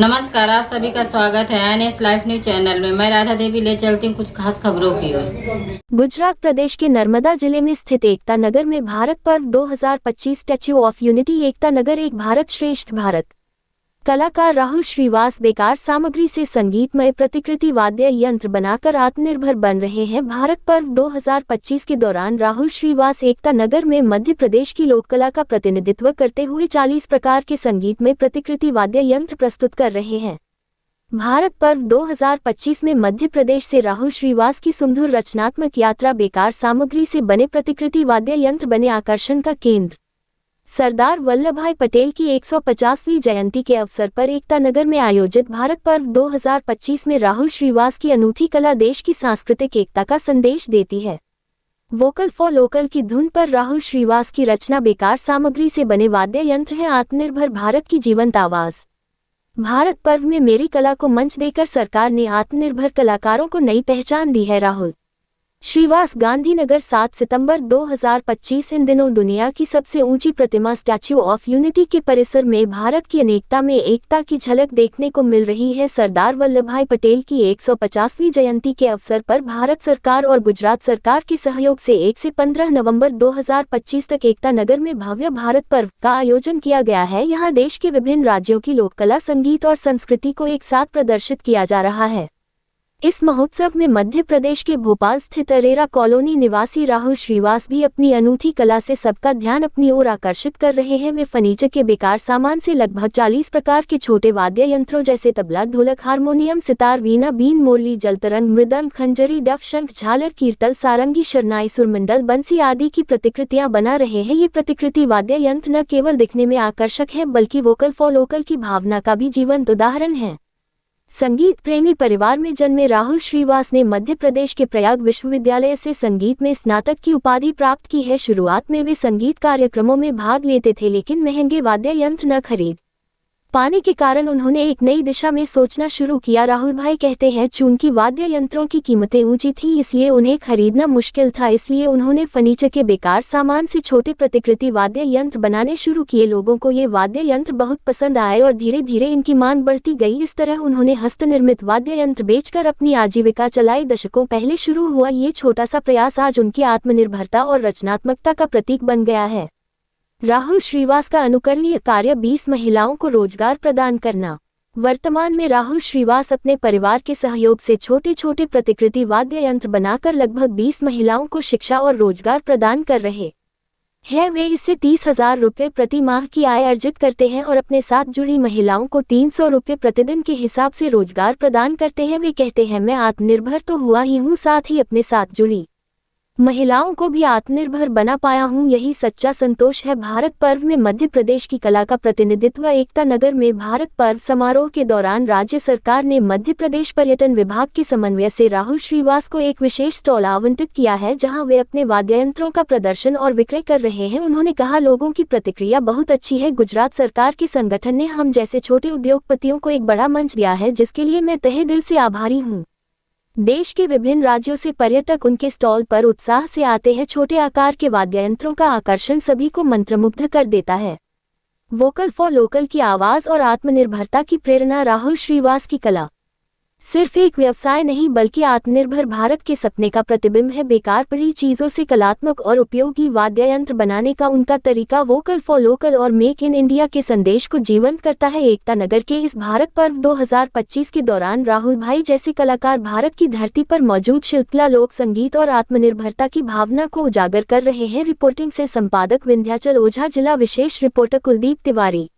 नमस्कार, आप सभी का स्वागत है एनएस लाइफ न्यूज चैनल में। मैं राधा देवी ले चलती हूँ कुछ खास खबरों की ओर। गुजरात प्रदेश के नर्मदा जिले में स्थित एकता नगर में भारत पर्व 2025 statue of unity Ekta Nagar एक भारत श्रेष्ठ भारत। कलाकार राहुल श्रीवास बेकार सामग्री से संगीतमय प्रतिकृति वाद्य यंत्र बनाकर आत्मनिर्भर बन रहे हैं। भारत पर्व 2025 के दौरान राहुल श्रीवास एकता नगर में मध्य प्रदेश की लोक कला का प्रतिनिधित्व करते हुए 40 प्रकार के संगीतमय प्रतिकृति वाद्य यंत्र प्रस्तुत कर रहे हैं। भारत पर्व 2025 में मध्य प्रदेश से राहुल श्रीवास की सुमधुर रचनात्मक यात्रा बेकार सामग्री से बने प्रतिकृति वाद्य यंत्र बने आकर्षण का केंद्र। सरदार वल्लभभाई पटेल की 150वीं जयंती के अवसर पर एकता नगर में आयोजित भारत पर्व 2025 में राहुल श्रीवास की अनूठी कला देश की सांस्कृतिक एकता का संदेश देती है। वोकल फॉर लोकल की धुन पर राहुल श्रीवास की रचना बेकार सामग्री से बने वाद्य यंत्र है आत्मनिर्भर भारत की जीवंत आवाज। भारत पर्व में मेरी कला को मंच देकर सरकार ने आत्मनिर्भर कलाकारों को नई पहचान दी है। राहुल श्रीवास गांधीनगर 7 सितंबर 2025 इन दिनों दुनिया की सबसे ऊंची प्रतिमा स्टैच्यू ऑफ यूनिटी के परिसर में भारत की अनेकता में एकता की झलक देखने को मिल रही है। सरदार वल्लभभाई पटेल की 150वीं जयंती के अवसर पर भारत सरकार और गुजरात सरकार के सहयोग से 1 से 15 नवंबर 2025 तक एकता नगर में भव्य भारत पर्व का आयोजन किया गया है। यहाँ देश के विभिन्न राज्यों की लोक कला, संगीत और संस्कृति को एक साथ प्रदर्शित किया जा रहा है। इस महोत्सव में मध्य प्रदेश के भोपाल स्थित अरेरा कॉलोनी निवासी राहुल श्रीवास भी अपनी अनूठी कला से सबका ध्यान अपनी ओर आकर्षित कर रहे हैं। वे फर्नीचर के बेकार सामान से लगभग 40 प्रकार के छोटे वाद्य यंत्रों जैसे तबला, ढोलक, हारमोनियम, सितार, वीणा, बीन, मोरली, जलतरंग, मृदंग, खंजरी, डफ, शंख, झालर, कीर्तन, सारंगी, शरनाई, सुरमंडल, बंसी आदि की प्रतिकृतियां बना रहे हैं। ये प्रतिकृति वाद्य यंत्र न केवल दिखने में आकर्षक है बल्कि वोकल फॉर लोकल की भावना का भी जीवंत उदाहरण है। संगीत प्रेमी परिवार में जन्मे राहुल श्रीवास ने मध्य प्रदेश के प्रयाग विश्वविद्यालय से संगीत में स्नातक की उपाधि प्राप्त की है। शुरुआत में वे संगीत कार्यक्रमों में भाग लेते थे लेकिन महंगे वाद्य यंत्र न खरीद पाने के कारण उन्होंने एक नई दिशा में सोचना शुरू किया। राहुल भाई कहते हैं, चूंकि वाद्य यंत्रों की कीमतें ऊंची थी इसलिए उन्हें खरीदना मुश्किल था, इसलिए उन्होंने फर्नीचर के बेकार सामान से छोटे प्रतिकृति वाद्य यंत्र बनाने शुरू किए। लोगों को ये वाद्य यंत्र बहुत पसंद आए और धीरे धीरे इनकी मांग बढ़ती गई। इस तरह उन्होंने हस्तनिर्मित वाद्य यंत्र बेचकर अपनी आजीविका चलाई। दशकों पहले शुरू हुआ ये छोटा सा प्रयास आज उनकी आत्मनिर्भरता और रचनात्मकता का प्रतीक बन गया है। राहुल श्रीवास का अनुकरणीय कार्य 20 महिलाओं को रोजगार प्रदान करना। वर्तमान में राहुल श्रीवास अपने परिवार के सहयोग से छोटे छोटे प्रतिकृति वाद्य यंत्र बनाकर लगभग 20 महिलाओं को शिक्षा और रोजगार प्रदान कर रहे हैं। वे इससे 30,000 रुपये प्रति माह की आय अर्जित करते हैं और अपने साथ जुड़ी महिलाओं को 300 रुपये प्रतिदिन के हिसाब से रोजगार प्रदान करते हैं। वे कहते हैं, मैं आत्मनिर्भर तो हुआ ही हूँ, साथ ही अपने साथ जुड़ी महिलाओं को भी आत्मनिर्भर बना पाया हूं, यही सच्चा संतोष है। भारत पर्व में मध्य प्रदेश की कला का प्रतिनिधित्व। एकता नगर में भारत पर्व समारोह के दौरान राज्य सरकार ने मध्य प्रदेश पर्यटन विभाग के समन्वय से राहुल श्रीवास को एक विशेष स्टॉल आवंटित किया है जहां वे अपने वाद्य यंत्रों का प्रदर्शन और विक्रय कर रहे हैं। उन्होंने कहा, लोगों की प्रतिक्रिया बहुत अच्छी है। गुजरात सरकार के संगठन ने हम जैसे छोटे उद्योगपतियों को एक बड़ा मंच दिया है जिसके लिए मैं तहे दिल से आभारी हूँ। देश के विभिन्न राज्यों से पर्यटक उनके स्टॉल पर उत्साह से आते हैं। छोटे आकार के वाद्य यंत्रों का आकर्षण सभी को मंत्रमुग्ध कर देता है। वोकल फॉर लोकल की आवाज और आत्मनिर्भरता की प्रेरणा। राहुल श्रीवास की कला सिर्फ एक व्यवसाय नहीं बल्कि आत्मनिर्भर भारत के सपने का प्रतिबिंब है। बेकार पड़ी चीजों से कलात्मक और उपयोगी वाद्य यंत्र बनाने का उनका तरीका वोकल फॉर लोकल और मेक इन इंडिया के संदेश को जीवंत करता है। एकता नगर के इस भारत पर्व 2025 के दौरान राहुल भाई जैसे कलाकार भारत की धरती पर मौजूद शिल्पकला, लोक संगीत और आत्मनिर्भरता की भावना को उजागर कर रहे हैं। रिपोर्टिंग से संपादक विंध्याचल ओझा, जिला विशेष रिपोर्टर कुलदीप तिवारी।